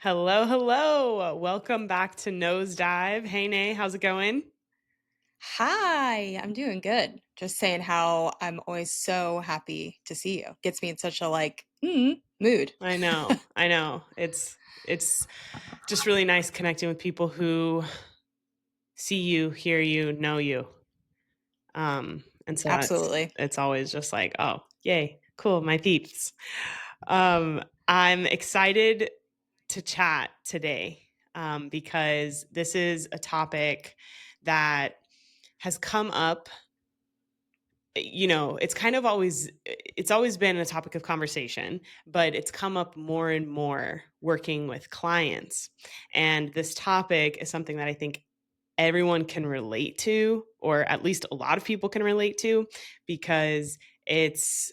Hello, hello. Welcome back to Nosedive. Hey, Nay, how's it going? Hi, I'm doing good. Just saying how I'm always so happy to see you. Gets me in such a mood. I know, I know. It's just really nice connecting with people who see you, hear you, know you. And so Absolutely. it's always just like, oh, yay, cool, my peeps. I'm excited to chat today because this is a topic that has come up. It's kind of always been a topic of conversation, but it's come up more and more working with clients. And this topic is something that I think everyone can relate to, or at least a lot of people can relate to, because it's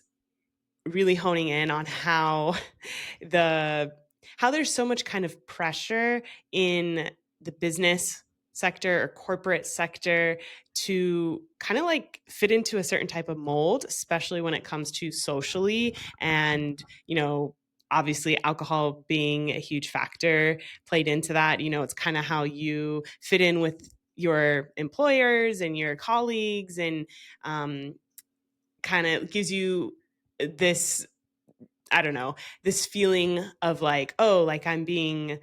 really honing in on how the how there's so much kind of pressure in the business sector or corporate sector to kind of like fit into a certain type of mold, especially when it comes to socially. And obviously alcohol being a huge factor played into that. It's kind of how you fit in with your employers and your colleagues, and kind of gives you this, I don't know, this feeling of like, oh, like I'm being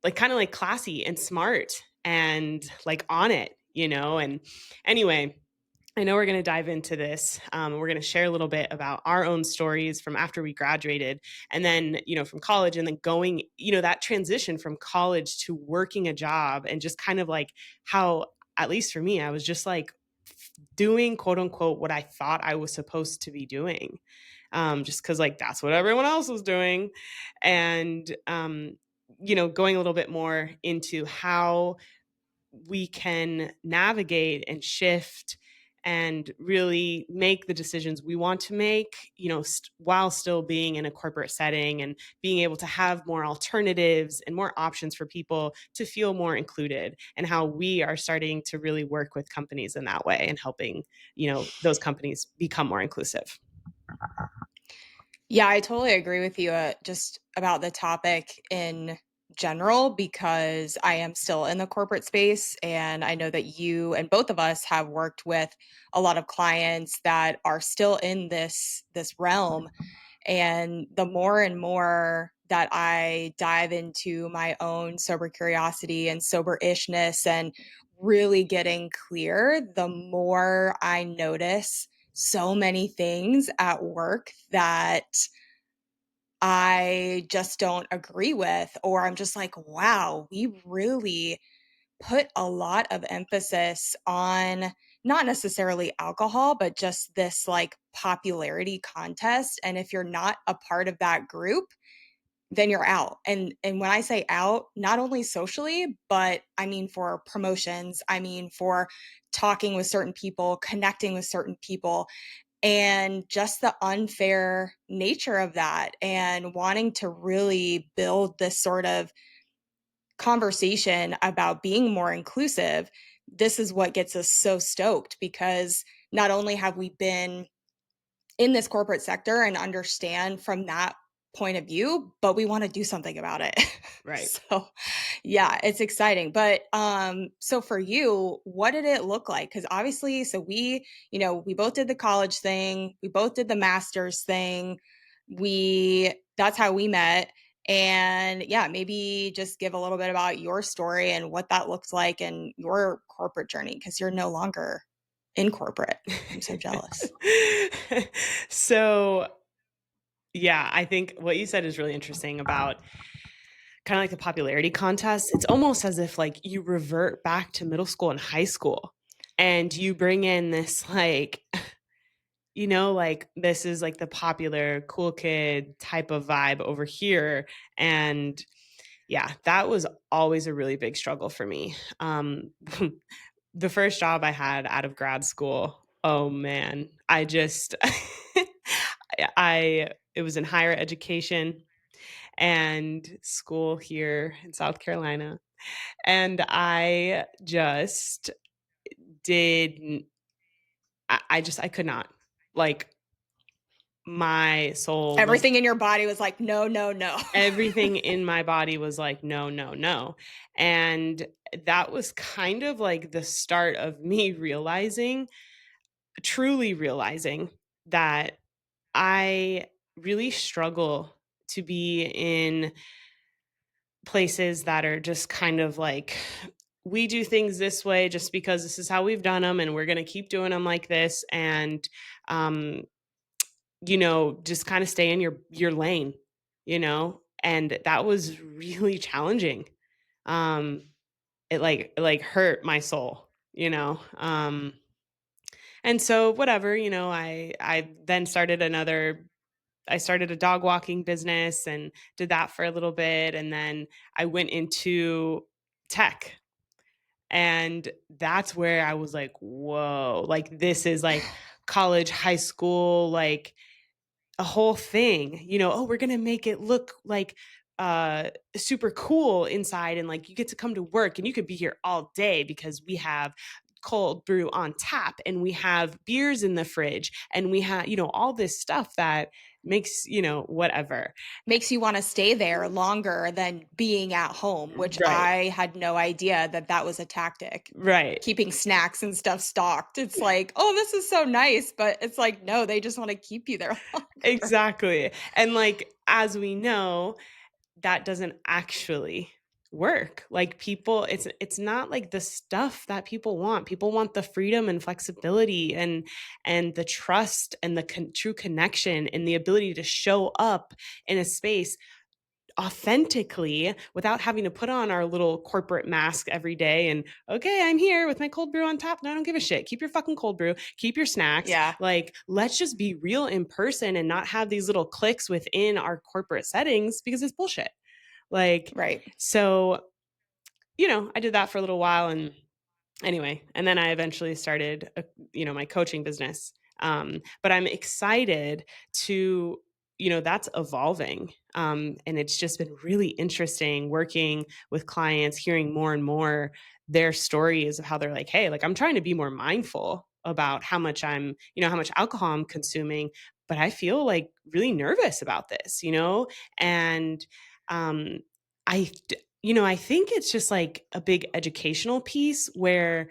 like kind of like classy and smart and like on it. And anyway, I know we're going to dive into this. We're going to share a little bit about our own stories from after we graduated, and then, from college, and then going, that transition from college to working a job, and just kind of like how, at least for me, I was just like doing quote unquote what I thought I was supposed to be doing, just because like that's what everyone else was doing. And, going a little bit more into how we can navigate and shift and really make the decisions we want to make, while still being in a corporate setting, and being able to have more alternatives and more options for people to feel more included, and how we are starting to really work with companies in that way and helping, those companies become more inclusive. Yeah, I totally agree with you just about the topic in general because I am still in the corporate space and I know that you and both of us have worked with a lot of clients that are still in this realm. And the more and more that I dive into my own sober curiosity and sober ishness and really getting clear, the more I notice so many things at work that I just don't agree with, or I'm just like, wow, we really put a lot of emphasis on not necessarily alcohol, but just this like popularity contest. And if you're not a part of that group, then you're out. And when I say out, not only socially, but I mean for promotions, I mean for talking with certain people, connecting with certain people, and just the unfair nature of that and wanting to really build this sort of conversation about being more inclusive. This is what gets us so stoked because not only have we been in this corporate sector and understand from that point of view, but we want to do something about it. Right. So, yeah, it's exciting. But so for you, what did it look like? Cuz obviously so we both did the college thing, we both did the masters thing. We That's how we met. And yeah, maybe just give a little bit about your story and what that looks like and your corporate journey because you're no longer in corporate. I'm so jealous. So, yeah, I think what you said is really interesting about kind of like the popularity contest. It's almost as if like you revert back to middle school and high school, and you bring in this like, like this is like the popular cool kid type of vibe over here. And yeah, that was always a really big struggle for me. The first job I had out of grad school, oh man, I just I it was in higher education and school here in South Carolina. And I just did I could not. Like, my soul was Everything in your body was like, "No, no, no." everything in my body was like, "No, no, no." And that was kind of like the start of me realizing, truly realizing that I really struggle to be in places that are just kind of like, we do things this way just because this is how we've done them and we're going to keep doing them like this. And um just kind of stay in your lane, and that was really challenging. It like hurt my soul, and so whatever, I then I started a dog walking business and did that for a little bit, and then I went into tech. And that's where I was like, whoa, like this is like college, high school, like a whole thing, oh, we're gonna make it look like super cool inside, and like you get to come to work and you could be here all day because we have cold brew on tap and we have beers in the fridge and we have, all this stuff that makes, whatever. Makes you wanna stay there longer than being at home, which Right. I had no idea that that was a tactic. Right. Keeping snacks and stuff stocked. It's like, "Oh, this is so nice," but it's like, no, they just wanna keep you there longer. Exactly. And like as we know, that doesn't actually work. Like people, it's not like the stuff that people want. People want the freedom and flexibility and the trust and the true connection and the ability to show up in a space authentically without having to put on our little corporate mask every day and, okay, I'm here with my cold brew on top. No, I don't give a shit. Keep your fucking cold brew, keep your snacks. Yeah, Like, let's just be real in person and not have these little cliques within our corporate settings because it's bullshit. Like, right. so, I did that for a little while, and anyway, and then I eventually started my coaching business. But I'm excited to, that's evolving. And it's just been really interesting working with clients, hearing more and more their stories of how they're like, hey, like I'm trying to be more mindful about how much alcohol I'm consuming, but I feel like really nervous about this, and um I I think it's just like a big educational piece where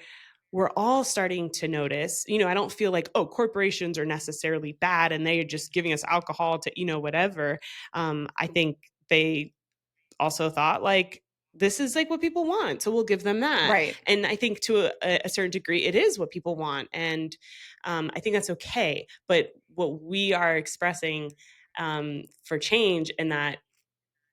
we're all starting to notice, I don't feel like, oh, corporations are necessarily bad and they're just giving us alcohol to, whatever. I think they also thought like, this is like what people want. So we'll give them that. Right. And I think to a certain degree, it is what people want. And I think that's okay. But what we are expressing for change, and that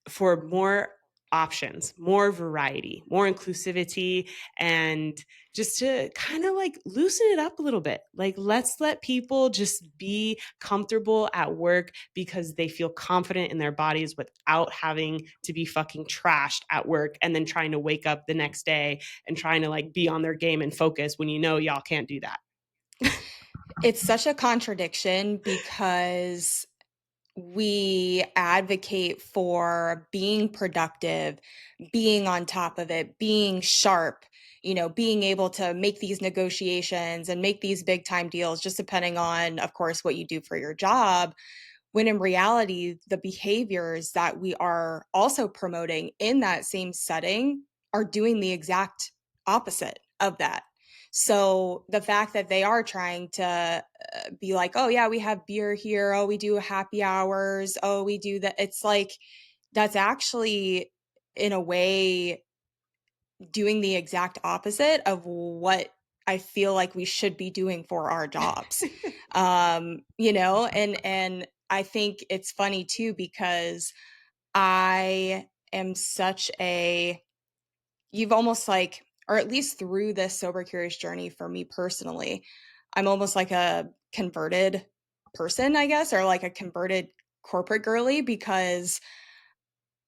for more options, more variety, more inclusivity, and just to kind of like loosen it up a little bit. Like, let's let people just be comfortable at work because they feel confident in their bodies without having to be fucking trashed at work and then trying to wake up the next day and trying to like be on their game and focus when y'all can't do that. It's such a contradiction because we advocate for being productive, being on top of it, being sharp, being able to make these negotiations and make these big time deals, just depending on, of course, what you do for your job. When in reality, the behaviors that we are also promoting in that same setting are doing the exact opposite of that. So the fact that they are trying to be like, oh, yeah, we have beer here. Oh, we do happy hours. Oh, we do that. It's like, that's actually, in a way, doing the exact opposite of what I feel like we should be doing for our jobs. And I think it's funny too because I am such a you've almost like, or at least through this sober curious journey for me personally, I'm almost like a converted person, I guess, or like a converted corporate girly because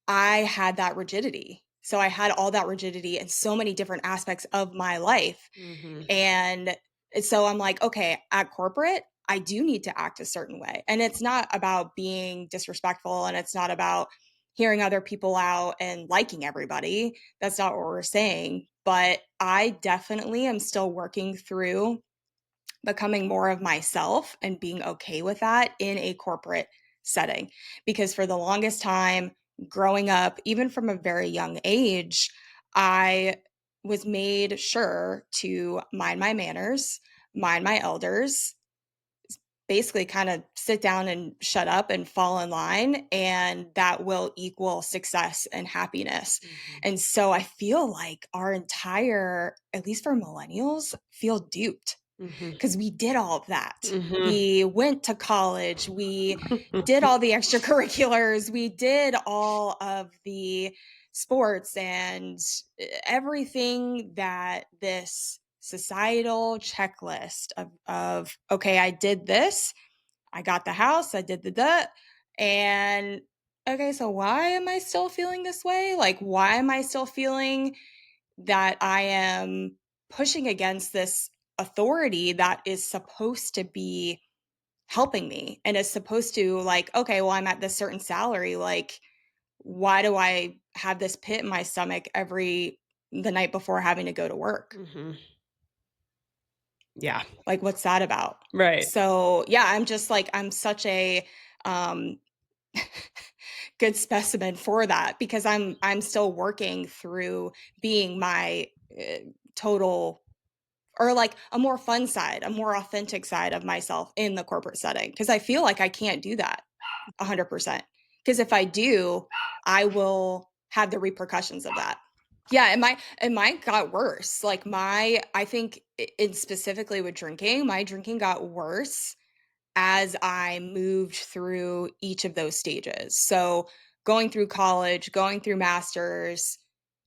I had that rigidity. So I had all that rigidity in so many different aspects of my life. Hmm. And so I'm like, okay, at corporate, I do need to act a certain way. And it's not about being disrespectful and it's not about hearing other people out and liking everybody. That's not what we're saying. But I definitely am still working through becoming more of myself and being okay with that in a corporate setting. Because for the longest time, growing up, even from a very young age, I was made sure to mind my manners, mind my elders, basically kind of sit down and shut up and fall in line, and that will equal success and happiness. Mhm. And so I feel like our entire, at least for millennials, feel duped Mhm. because we did all of that. Mhm. We went to college, we did all the extracurriculars, we did all of the sports and everything that this societal checklist of okay, I did this, I got the house, I did the and okay, so why am I still feeling this way? Like, why am I still feeling that I am pushing against this authority that is supposed to be helping me and is supposed to, like, okay, well, I'm at this certain salary. Like, why do I have this pit in my stomach every the night before having to go to work? Mhm. Yeah. Like, what's that about? Right. So yeah, I'm just like, I'm such a um good specimen for that because I'm still working through being my total, or like a more fun side, a more authentic side of myself in the corporate setting because I feel like I can't do that 100%. Because if I do, I will have the repercussions of that. Yeah, and mine got worse. Like my I think in specifically with drinking, my drinking got worse as I moved through each of those stages. So, going through college, going through masters,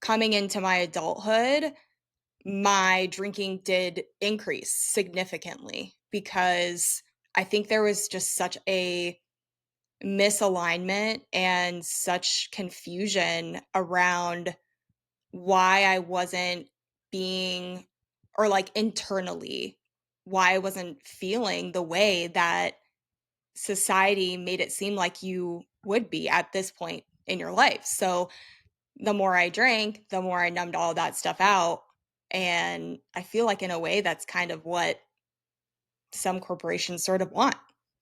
coming into my adulthood, my drinking did increase significantly because I think there was just such a misalignment and such confusion around why I wasn't being, or like internally, why I wasn't feeling the way that society made it seem like you would be at this point in your life. So the more I drank, the more I numbed all that stuff out. And I feel like in a way that's kind of what some corporations sort of want.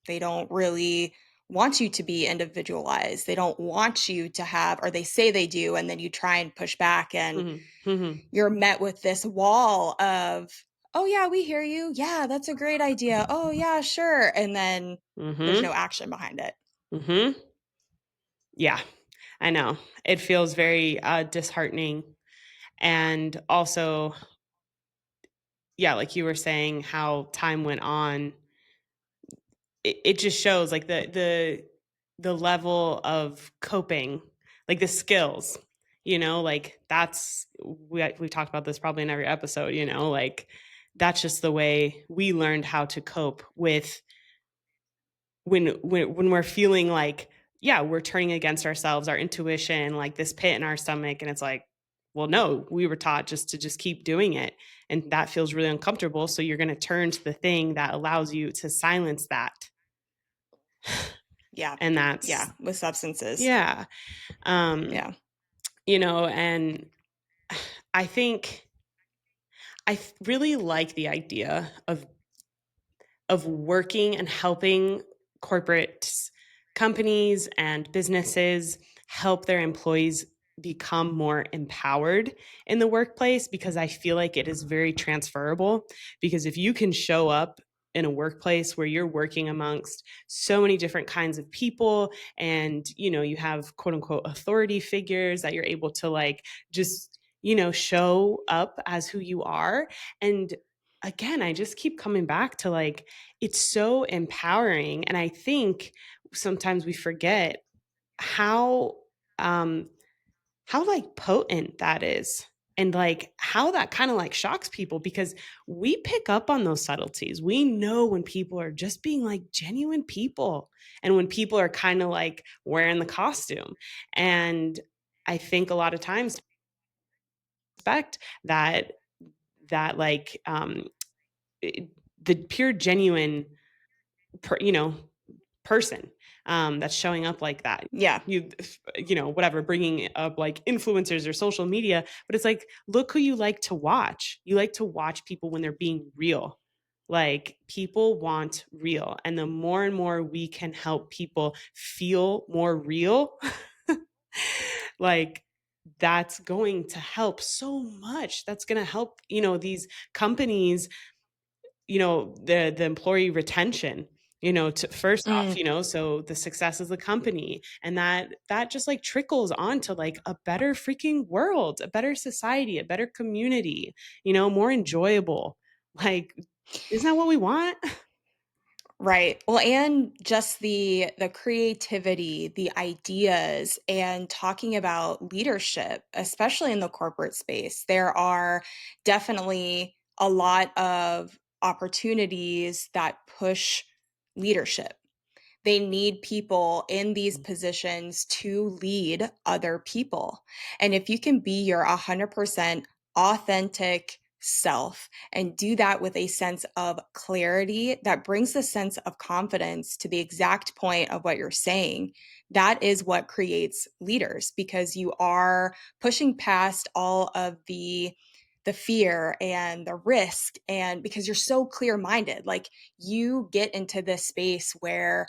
They don't really want you to be individualized. They don't want you to have, or they say they do, and then you try and push back and Mhm. Mhm. you're met with this wall of, oh, yeah, we hear you. Yeah, that's a great idea. Oh, yeah, sure. And then there's no Mhm. action behind it. Mhm. Yeah. I know. It feels very disheartening. And also, yeah, like you were saying, how time went on, it just shows like the level of coping, like the skills, like that's we've talked about this probably in every episode, like that's just the way we learned how to cope with when we're feeling like, yeah, we're turning against ourselves, our intuition, like this pit in our stomach, and it's like, well, no, we were taught just to just keep doing it, and that feels really uncomfortable, so you're going to turn to the thing that allows you to silence that. Yeah. And that's, Yeah. With substances. yeah. um Yeah. and I think really like the idea of working and helping corporate companies and businesses help their employees become more empowered in the workplace, because I feel like it is very transferable. Because if you can show up in a workplace where you're working amongst so many different kinds of people, and you have quote unquote authority figures that you're able to like just show up as who you are. And again, I just keep coming back to like, it's so empowering. And I think sometimes we forget how um how like potent that is, and like how that kind of like shocks people, because we pick up on those subtleties. We know when people are just being like genuine people, and when people are kind of like wearing the costume. And I think a lot of times expect that like the pure genuine per, person that's showing up like that, Yeah. whatever, bringing up like influencers or social media. But it's like, look who you like to watch. You like to watch people when they're being real. Like, people want real, and the more and more we can help people feel more real, like, that's going to help so much. That's gonna help, these companies, the employee retention, to first off, Mm, so the success of the company, and that just, like, trickles on to, like, a better freaking world, a better society, a better community, more enjoyable. Like, isn't that what we want? right. Well, and just the creativity, the ideas, and talking about leadership, especially in the corporate space, there are definitely a lot of opportunities that push leadership. They need people in these positions to lead other people. And if you can be your 100% authentic self and do that with a sense of clarity that brings a sense of confidence to the exact point of what you're saying, that is what creates leaders, because you are pushing past all of the fear and the risk, and because you're so clear minded, like you get into this space where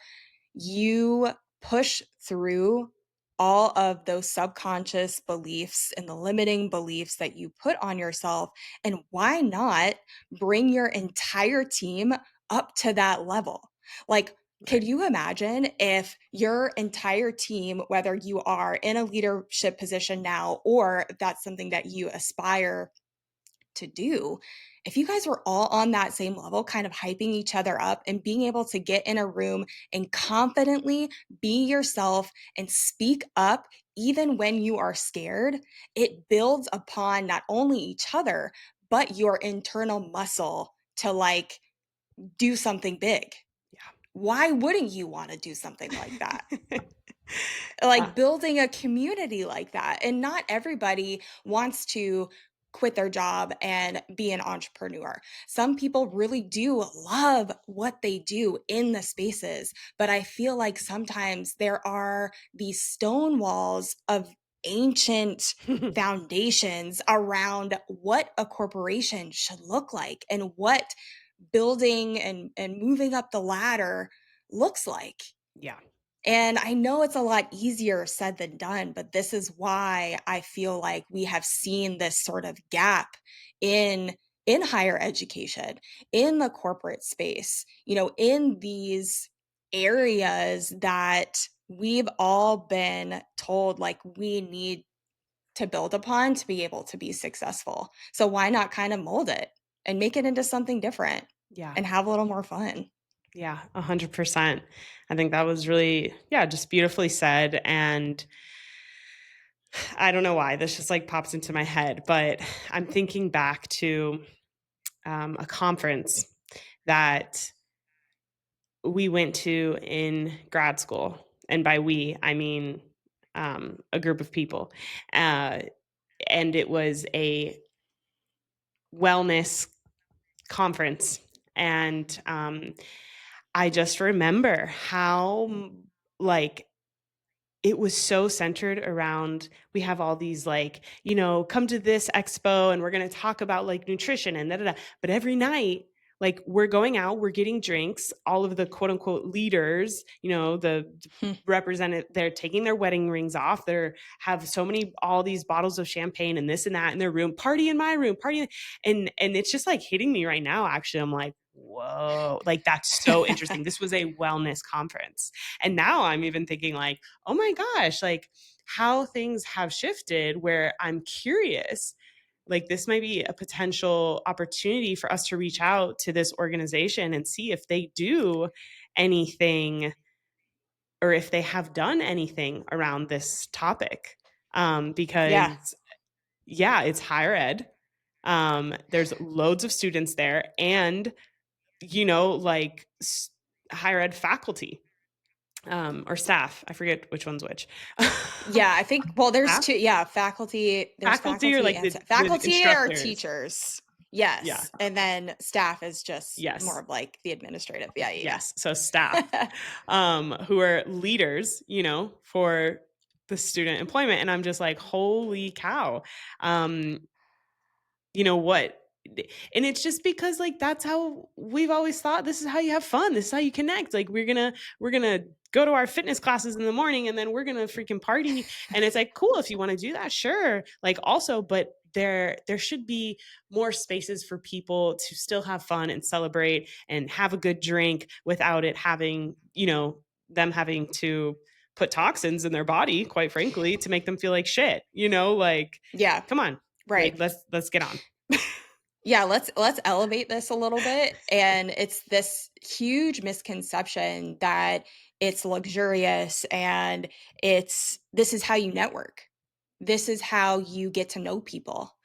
you push through all of those subconscious beliefs and the limiting beliefs that you put on yourself. And why not bring your entire team up to that level? Like, could Right. you imagine if your entire team, whether you are in a leadership position now or if that's something that you aspire to do, if you guys were all on that same level, kind of hyping each other up and being able to get in a room and confidently be yourself and speak up even when you are scared, it builds upon not only each other, but your internal muscle to like do something big. Why wouldn't you want to do something like that? Yeah. Like building a community like that. And not everybody wants to quit their job and be an entrepreneur. Some people really do love what they do in the spaces, but I feel like sometimes there are these stone walls of ancient Yeah. foundations around what a corporation should look like and what building and moving up the ladder looks like. Yeah. And I know it's a lot easier said than done, but this is why I feel like we have seen this sort of gap in higher education, in the corporate space, in these areas that we've all been told like we need to build upon to be able to be successful. So why not kind of mold it and make it into something different Yeah. and have a little more fun? Yeah, 100%. I think that was really, yeah, just beautifully said. And I don't know why this just like pops into my head, but I'm thinking back to a conference that we went to in grad school. And by we, I mean a group of people. Uh, and it was a wellness conference. And I just remember how, like, it was so centered around we have all these, like, come to this expo and we're going to talk about like nutrition and da, da, da. But every night, like, we're going out, we're getting drinks, all of the quote unquote leaders, the represented, they're taking their wedding rings off, they're have so many, all these bottles of champagne and this and that in their room, party in my room, party and it's just like hitting me right now. Actually, I'm like, whoa, like, that's so interesting. This was a wellness conference. And now I'm even thinking like, oh my gosh, like, how things have shifted, where I'm curious, like, this might be a potential opportunity for us to reach out to this organization and see if they do anything, or if they have done anything around this topic. Yeah. Because yeah, it's higher ed. There's loads of students there, and like, higher ed faculty, or staff. I forget which one's which. Yeah, I think well, there's Staff? 2, yeah, faculty, there's Faculty, or faculty like and the faculty are instructors? teachers. Yeah. Yes, and then staff is just more Yes. of like the administrative. Yeah, yeah, Yes. So staff, yeah. who are leaders, for the student employment. And I'm just like, holy cow. Um, what? and it's just because like that's how we've always thought, this is how you have fun, this is how you connect, like we're gonna go to our fitness classes in the morning and then we're gonna freaking party. And it's like, cool, if you want to do that, sure, like also, but there should be more spaces for people to still have fun and celebrate and have a good drink without it having, them having to put toxins in their body, quite frankly, to make them feel like shit, like, Yeah, come on, like right. let's get on. Yeah, let's elevate this a little bit. And it's this huge misconception that it's luxurious and it's this is how you network. This is how you get to know people.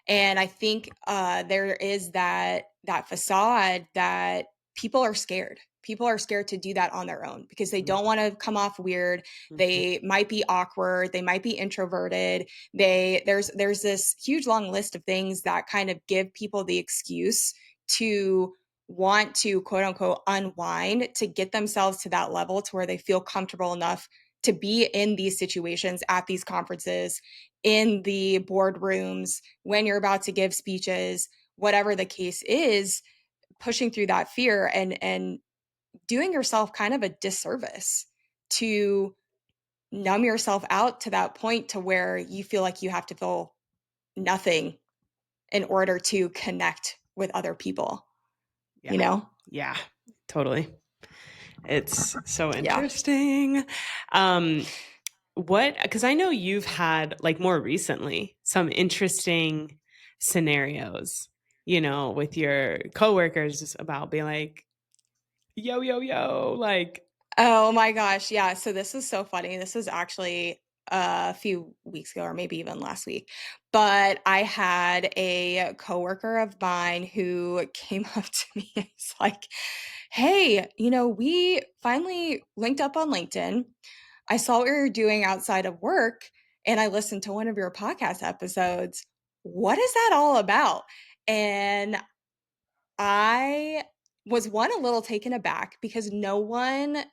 And I think there is that facade that people are scared. People are scared to do that on their own because they don't want to come off weird. Mhm. They might be awkward. They might be introverted. There's this huge long list of things that kind of give people the excuse to want to quote unquote unwind to get themselves to that level to where they feel comfortable enough to be in these situations at these conferences, in the boardrooms, when you're about to give speeches, whatever the case is, pushing through that fear and doing yourself kind of a disservice to numb yourself out to that point to where you feel like you have to feel nothing in order to connect with other people, Yeah. you know? Yeah. Totally. It's so Yeah. interesting. Um, what, because I know you've had, like, more recently, some interesting scenarios, with your coworkers about being like, yo, yo, yo, like, Oh my gosh, yeah, so this is so funny. This was actually a few weeks ago or maybe even last week. But I had a coworker of mine who came up to me and was like, "Hey, we finally linked up on LinkedIn. I saw what you're doing outside of work and I listened to one of your podcast episodes. What is that all about?" And I was one a little taken aback because no one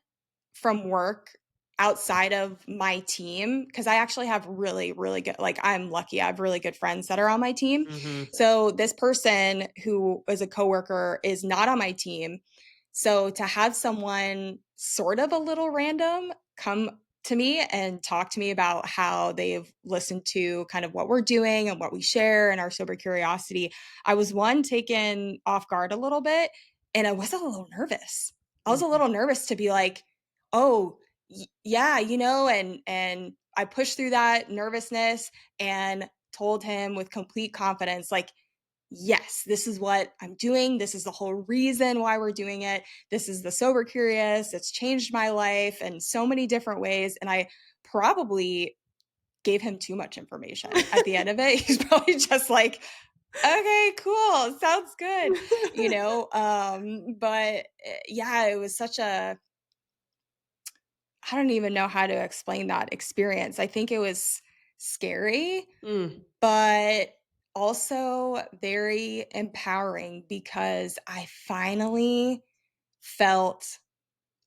from work outside of my team, because I actually have really, really good, like, I'm lucky. I have really good friends that are on my team. mhm, So this person who is a coworker is not on my team. So to have someone sort of a little random come to me and talk to me about how they've listened to kind of what we're doing and what we share and our sober curiosity, I was one taken off guard a little bit and I was a little nervous. I was a mhm, little nervous to be like, "Oh, yeah, and I pushed through that nervousness and told him with complete confidence like, yes, this is what I'm doing. This is the whole reason why we're doing it. This is the sober curious. It's changed my life in so many different ways." And I probably gave him too much information at the end of it. He's probably just like, "Okay, cool. Sounds good." But yeah, it was such a, I don't even know how to explain that experience. I think it was scary, mm, but also very empowering because I finally felt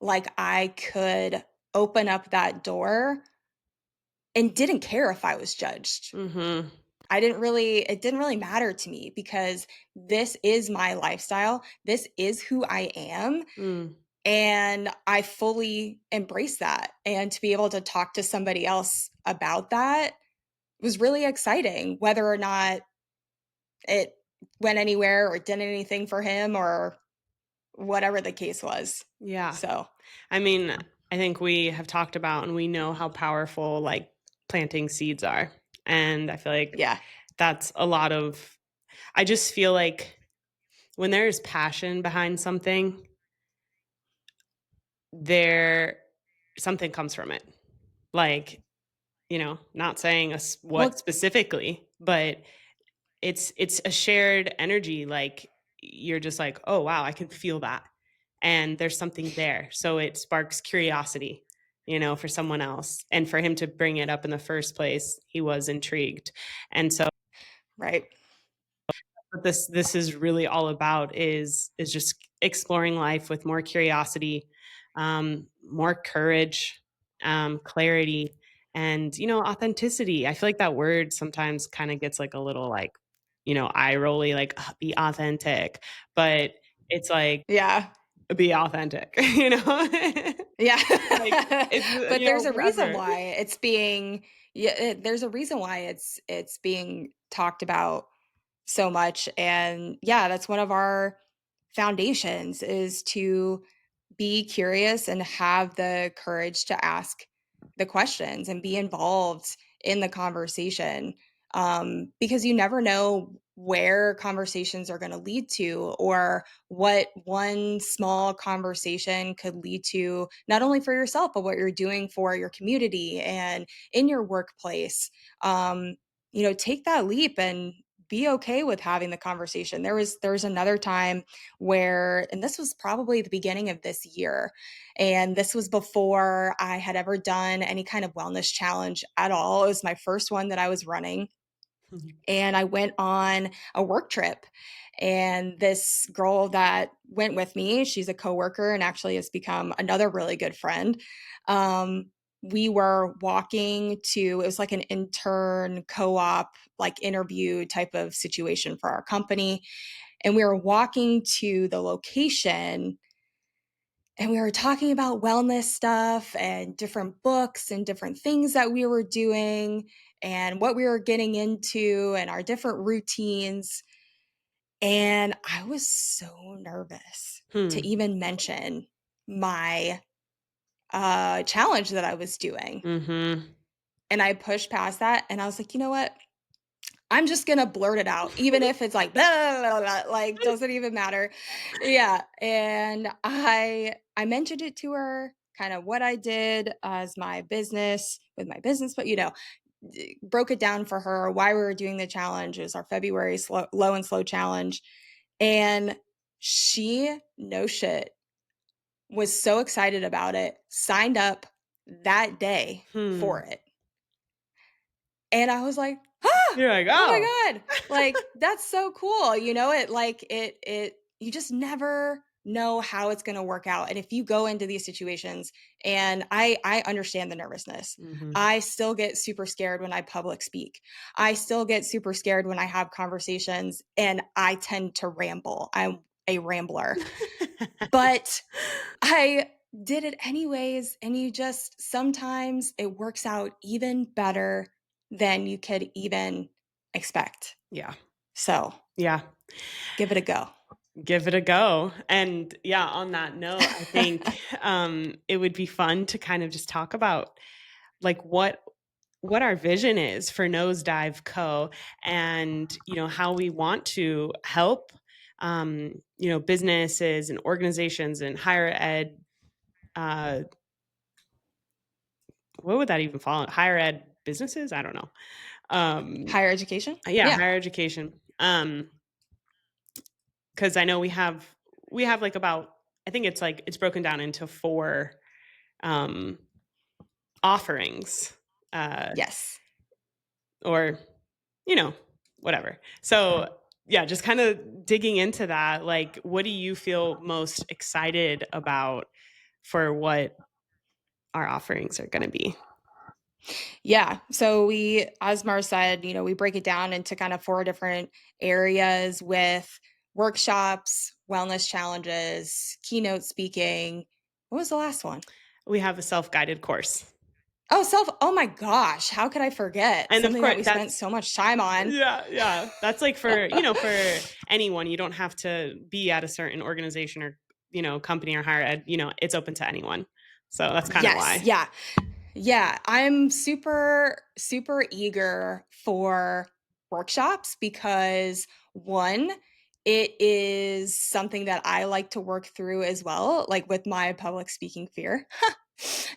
like I could open up that door and didn't care if I was judged. mhm, It didn't really matter to me because this is my lifestyle. This is who I am. mm, And I fully embrace that. And to be able to talk to somebody else about that was really exciting, whether or not it went anywhere or did anything for him or whatever the case was. yeah. So, I mean, I think we have talked about and we know how powerful, like, planting seeds are, and I feel like yeah. that's a lot of, I just feel like when there's passion behind something, there something comes from it. Like, not saying what Well, specifically, but it's a shared energy, like, you're just like, "Oh, wow, I can feel that." And there's something there. So it sparks curiosity, for someone else. And for him to bring it up in the first place, he was intrigued. And so right. what this is really all about is just exploring life with more curiosity, more courage, clarity, and authenticity. I feel like that word sometimes kind of gets like a little like eye rolly, like, "Ugh, be authentic." But it's like, Yeah. be authentic, Yeah. Like, it's, But there's a reason whatever. why it's being yeah, there's a reason why it's being talked about so much. And yeah, that's one of our foundations, is to be curious and have the courage to ask the questions and be involved in the conversation, because you never know where conversations are going to lead to, or what one small conversation could lead to, not only for yourself but what you're doing for your community and in your workplace. Take that leap and be okay with having the conversation. There was another time where, and this was probably the beginning of this year, and this was before I had ever done any kind of wellness challenge at all. It was my first one that I was running, and I went on a work trip. And this girl that went with me, she's a coworker and actually has become another really good friend. We were walking to, it was like an intern co-op, like interview type of situation for our company. And we were walking to the location, and we were talking about wellness stuff and different books and different things that we were doing and what we were getting into and our different routines. And I was so nervous to Hmm. even mention my challenge that I was doing. Mhm. And I pushed past that and I was like, you know what? I'm just gonna blurt it out, even if it's like, blah, blah, blah, blah, like, doesn't even matter. Yeah, and I mentioned it to her, kind of what I did as my business with my business, but broke it down for her why we were doing the challenge. It was our February low and slow challenge, and she, no shit, was so excited about it, signed up that day for Hmm. it. And I was like, "Ah, You're like, oh "Oh." my god, like, that's so cool," you just never know how it's gonna work out, and if you go into these situations, and I understand the nervousness. Mhm. I still get super scared when I public speak. I still get super scared when I have conversations, and I tend to ramble. I'm a rambler, but I did it anyways, and you just sometimes it works out even better than you could even expect. Yeah. So, Yeah. give it a go. Give it a go. And yeah, on that note, I think, it would be fun to kind of just talk about, like, what our vision is for Nosedive Co. And, how we want to help, businesses and organizations and higher ed, uh, what would that even fall in? Higher ed businesses? I don't know. Um, Higher education? yeah, Yeah. higher education. Because I know we have like about, I think it's like it's broken down into four um offerings, uh Yes. or you know whatever. So yeah, just kind of digging into that, like, what do you feel most excited about for what our offerings are going to be? Yeah. So we, as Mar said, we break it down into kind of four different areas with workshops, wellness challenges, keynote speaking. What was the last one? We have a self-guided course, Oh my gosh, how could I forget? and of Something that course we spent that's, so much time on. yeah, that's like for anyone. You don't have to be at a certain organization or company or higher ed. It's open to anyone, so that's kind of Yes, why. yeah. Yeah, I'm super, super eager for workshops because one, it is something that I like to work through as well, like with my public speaking fear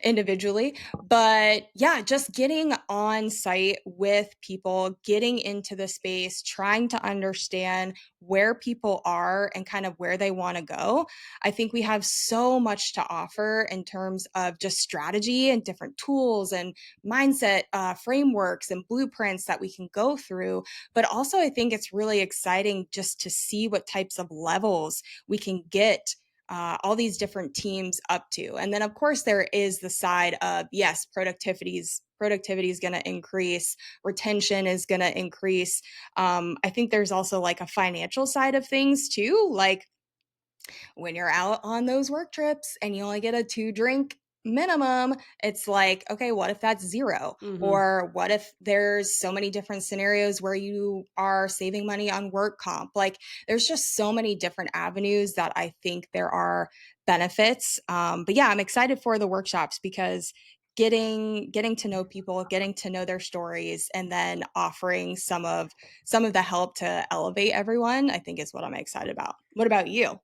individually. But yeah, just getting on site with people, getting into the space, trying to understand where people are and kind of where they want to go. I think we have so much to offer in terms of just strategy and different tools and mindset frameworks and blueprints that we can go through. But also, I think it's really exciting just to see what types of levels we can get all these different teams up to. And then of course there is the side of, yes, productivity is going to increase, retention is going to increase. I think there's also like a financial side of things too, like when you're out on those work trips and you only get a 2 drink minimum, it's like, okay, what if that's zero? Mhm. Or what if there's so many different scenarios where you are saving money on work comp? Like, there's just so many different avenues that I think there are benefits. But yeah, I'm excited for the workshops because getting to know people, getting to know their stories, and then offering some of the help to elevate everyone, I think is what I'm excited about. What about you?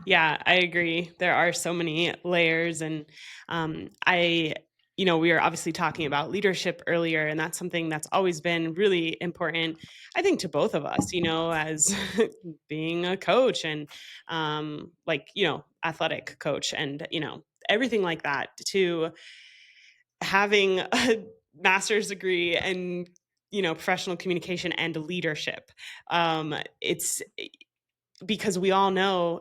Yeah, I agree. There are so many layers, and I, we were obviously talking about leadership earlier, and that's something that's always been really important, I think, to both of us. As being a coach and like athletic coach, and everything like that. To having a master's degree and professional communication and leadership. It's because we all know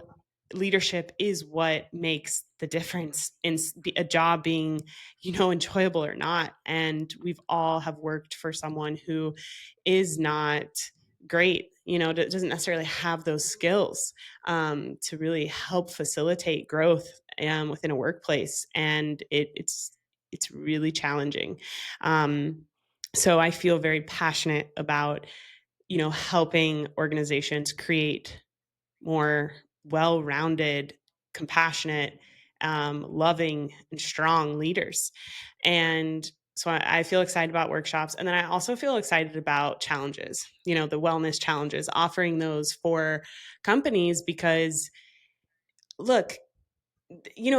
leadership is what makes the difference in a job being enjoyable or not, and we've all have worked for someone who is not great, doesn't necessarily have those skills to really help facilitate growth within a workplace, and it's really challenging. Um, so I feel very passionate about helping organizations create more well-rounded, compassionate, loving, and strong leaders. And so I feel excited about workshops. And then I also feel excited about challenges, the wellness challenges, offering those for companies because look,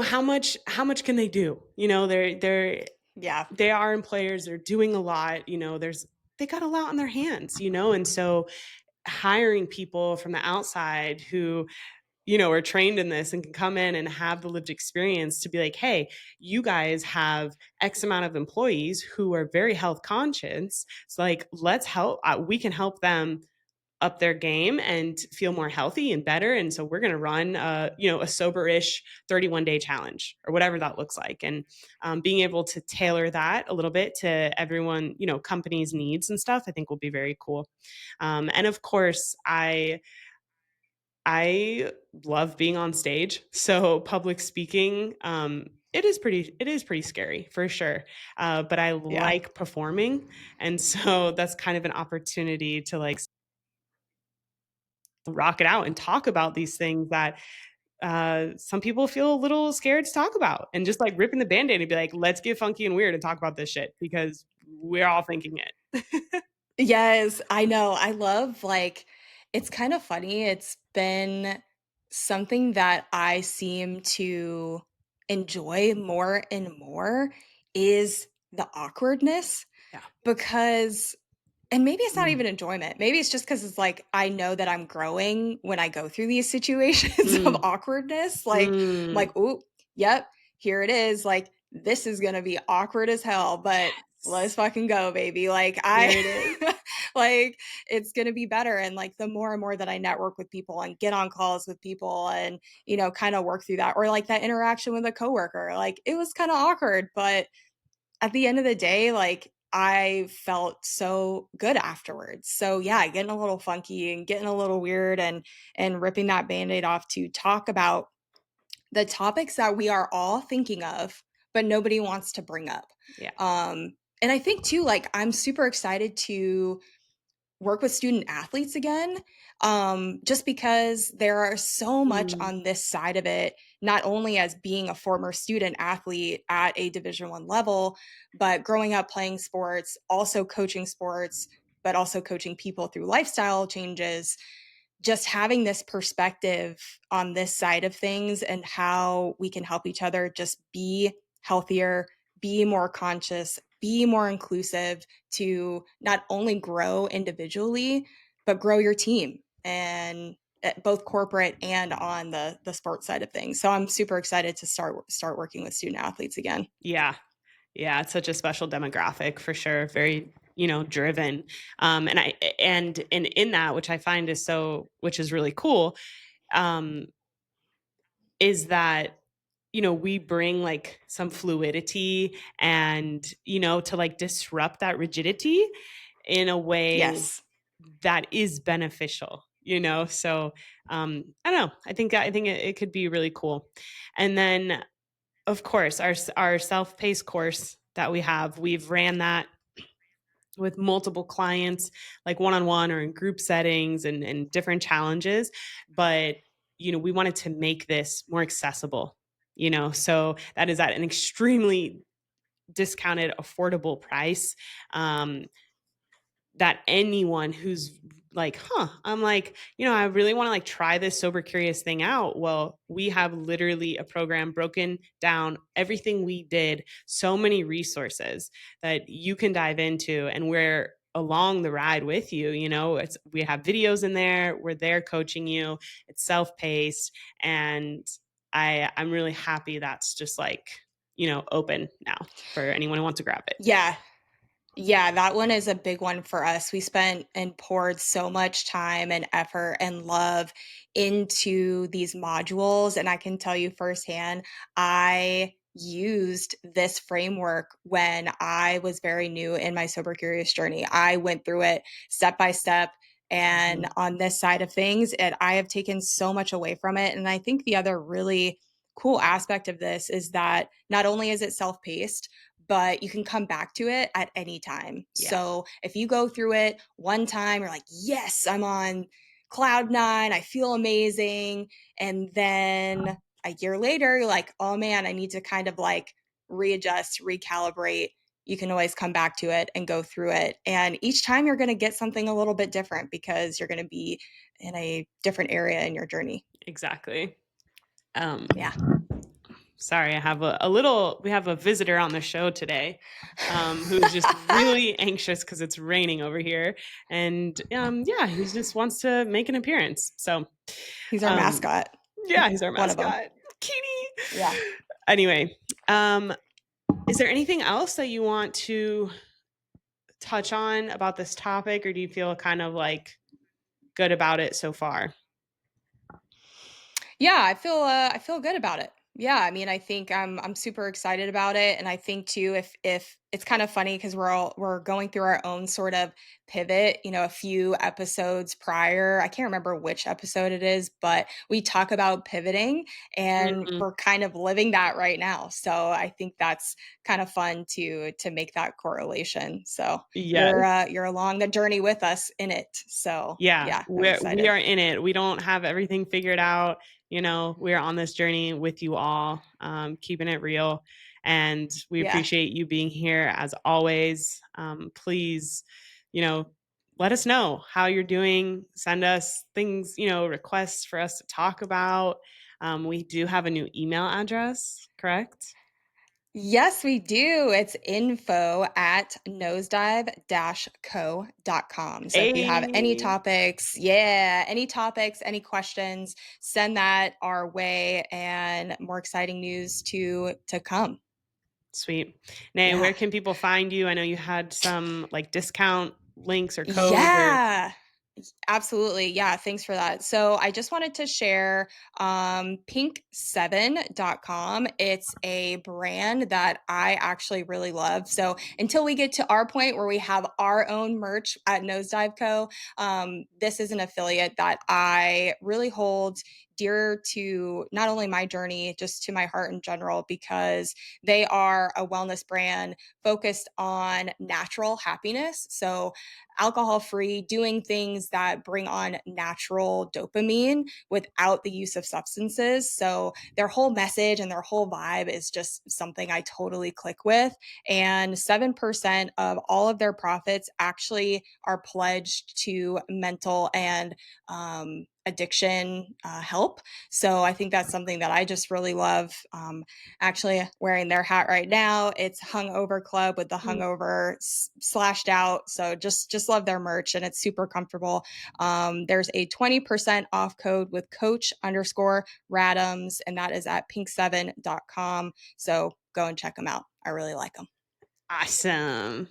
how much can they do? Yeah. They are employers, they're doing a lot, they got a lot on their hands, and so hiring people from the outside who are trained in this and can come in and have the lived experience to be like, hey, you guys have X amount of employees who are very health conscious. It's like, let's help, we can help them up their game and feel more healthy and better. And so we're going to run, a sober-ish 31-day challenge or whatever that looks like. And being able to tailor that a little bit to everyone, companies' needs and stuff, I think will be very cool. And of course, I love being on stage. So public speaking, it is pretty scary for sure. But I Yeah. like performing. And so that's kind of an opportunity to like rock it out and talk about these things that some people feel a little scared to talk about, and just like ripping the band-aid and be like, let's get funky and weird and talk about this shit because we're all thinking it. Yes, I know. I love, like, it's kind of funny. It's been something that I seem to enjoy more and more is the awkwardness Yeah. because and maybe it's not Mm. even enjoyment. Maybe it's just because it's like I know that I'm growing when I go through these situations of Mm. awkwardness. Like, I'm Mm. like, "Ooh, yep, here it is. Like, this is gonna be awkward as hell, but let's Yes. fucking go, baby." Like, There I it is. like, it's gonna be better, and, like, the more and more that I network with people and get on calls with people and, kinda work through that or, like, that interaction with a coworker, like, it was kinda awkward, but at the end of the day, like, I felt so good afterwards. So, yeah, getting a little funky and getting a little weird and ripping that Band-Aid off to talk about the topics that we are all thinking of, but nobody wants to bring up. Yeah. And I think too, like, I'm super excited to work with student athletes again, just because there are so much Mm. on this side of it, not only as being a former student athlete at a Division 1 level, but growing up playing sports, also coaching sports, but also coaching people through lifestyle changes, just having this perspective on this side of things and how we can help each other just be healthier, be more conscious, be more inclusive to not only grow individually, but grow your team and both corporate and on the sports side of things. So I'm super excited to start working with student athletes again. Yeah. Yeah, it's such a special demographic for sure. Very, driven. And in that, which I find is which is really cool. Um, is that, we bring like some fluidity and, to like disrupt that rigidity in a way Yes. that is beneficial, So I don't know. I think it could be really cool. And then of course our self-paced course that we've ran that with multiple clients, like one-on-one or in group settings and different challenges. But, we wanted to make this more accessible, so that is at an extremely discounted, affordable price. That anyone who's like, I'm like, I really want to like try this sober curious thing out. Well, we have literally a program broken down, everything we did, so many resources that you can dive into, and we're along the ride with you. We have videos in there, we're there coaching you, it's self-paced, and I'm really happy that's just like, open now for anyone who wants to grab it. Yeah. Yeah, that one is a big one for us. We spent and poured so much time and effort and love into these modules. And I can tell you firsthand, I used this framework when I was very new in my sober curious journey. I went through it step by step. And Mhm. on this side of things, I have taken so much away from it. And I think the other really cool aspect of this is that not only is it self paced, but you can come back to it at any time. Yeah, So if you go through it one time, you're like, yes, I'm on cloud nine, I feel amazing. And then a year later, you're like, oh man, I need to kind of like readjust, recalibrate. You can always come back to it and go through it. And each time you're going to get something a little bit different because you're going to be in a different area in your journey. exactly. Yeah. Sorry, I have we have a visitor on the show today, who's just really anxious because it's raining over here. And yeah, he just wants to make an appearance. So, He's our um, mascot. yeah, he's our One of them. mascot, Kitty. Yeah. Anyway, um, is there anything else that you want to touch on about this topic, or do you feel kind of like good about it so far? Yeah, I feel good about it. Yeah, I mean, I think I'm super excited about it, and I think too, if it's kind of funny because we're going through our own sort of pivot. You know, a few episodes prior, I can't remember which episode it is, but we talk about pivoting, and Mhm. we're kind of living that right now. So I think that's kind of fun to make that correlation. So Yes. you're along the journey with us in it. So Yeah, yeah, I'm we excited. are in it. We don't have everything figured out. We're on this journey with you all, keeping it real. And we Yeah. appreciate you being here as always. Please, you know, let us know how you're doing. Send us things, requests for us to talk about. We do have a new email address, correct? Yes, we do. It's info at nosedive-co.com. So if you have any A topics, yeah, any topics, any questions, send that our way and more exciting news to come. Sweet. Nay, Yeah. where can people find you? I know you had some like discount links or codes or Yeah. Absolutely. Yeah. Thanks for that. So I just wanted to share pink7.com. It's a brand that I actually really love. So until we get to our point where we have our own merch at Nosedive Co., this is an affiliate that I really hold dear to not only my journey, just to my heart in general, because they are a wellness brand focused on natural happiness. So alcohol free, doing things that bring on natural dopamine without the use of substances. So their whole message and their whole vibe is just something I totally click with. And 7% of all of their profits actually are pledged to mental and addiction help. So I think that's something that I just really love. Actually, wearing their hat right now, it's Hungover Club with the hungover slashed out. So just love their merch and it's super comfortable. There's a 20% off code with Coach underscore Radams, and that is at pink7.com. So go and check them out. I really like them. awesome.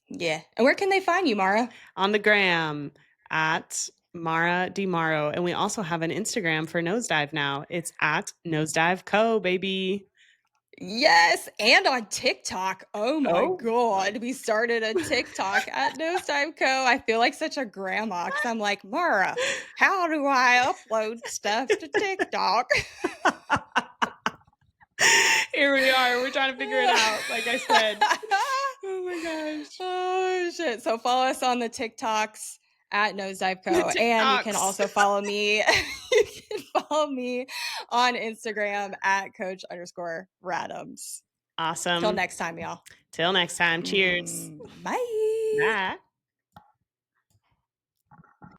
Yeah. And where can they find you, Mara? On the gram at Mara DiMaro. And we also have an Instagram for Nosedive now. It's at Nosedive Co, baby. Yes, and on TikTok. Oh my Oh, god, we started a TikTok at Nosedive Co. I feel like such a grandma because I'm like, Mara, how do I upload stuff to TikTok? here we are. We're trying to figure it out, like I said. Oh my gosh. Oh shit. So follow us on the TikToks at Nosedive The Co. And you can TikToks. also follow me. You can follow me on Instagram at Coach_Radams. Till Awesome. next time, y'all. Till next time. Cheers. Bye. Bye.